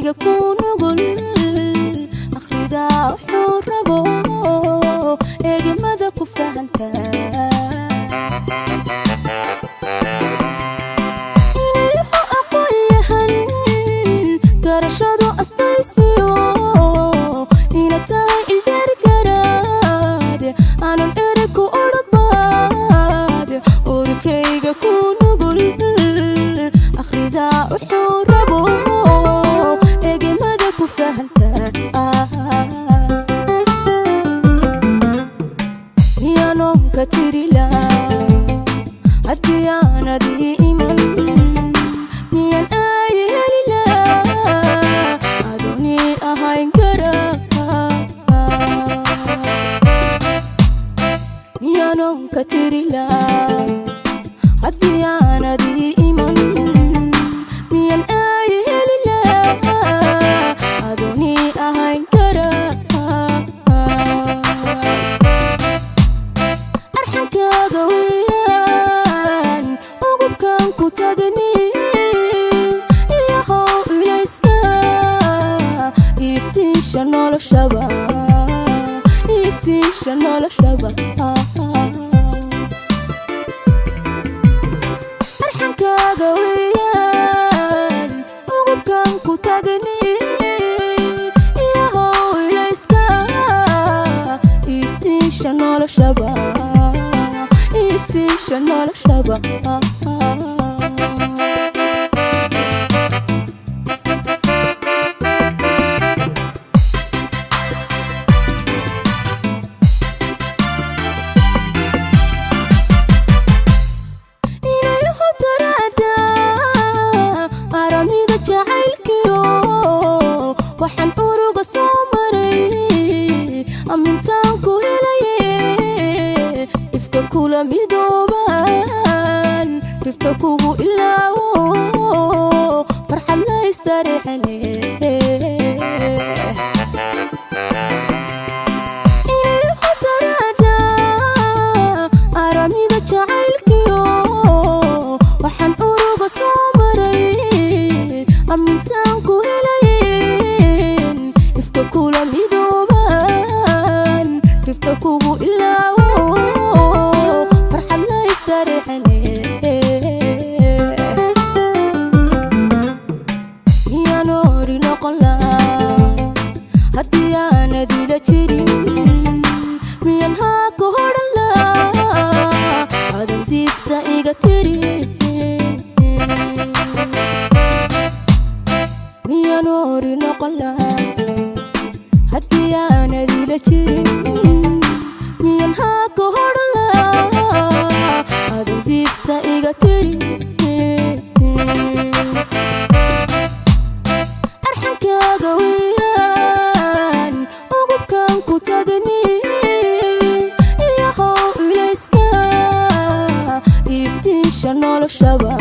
urkayga ku nugul akhrida wuxuu rabo eegmada ku fahanta inuu aqoonyahan garashadu astaysiyo ina tahay ilgargaraad aanan erku urbaad urkayga ku nugul akhrida wuxuu rabo eegmada ku fahanta katirila hadiyana diiman miyan ayelila adoni ahayn kara miyanon katirila hadiyana diiman miyan ayelila adoni ahayn kara gawiyan ugubkan ku tagni yahow ilayska iftiisha noloshaba arxanka gawiyan ugubkan ku tagni yahow ilayska iftiisha noloshaba noloshaba inayu darada aramida jacaylkiyo waxaan uruga soo maray amintaan ku helaye ifka kula midooban ifka kugu ilaawo farxad la istareexane inayu darada aramida jacaylkiyo waxaan uruga soo maray amintaan ku helayen ifka kula midooban ifka kugu ilaawo farxad la istareexane miyanori noqon lahaa haddii aanadila jirin miyan haa ku hodhan lahaa adan diifta iga tiri miyanori noqon lahaa haddii aanadila jirin miyan haa ku hodhan lahaa adan diifta iga tiri arxanka gawiyan ugubkan ku tagni yahow ilayska iftiisha noloshaba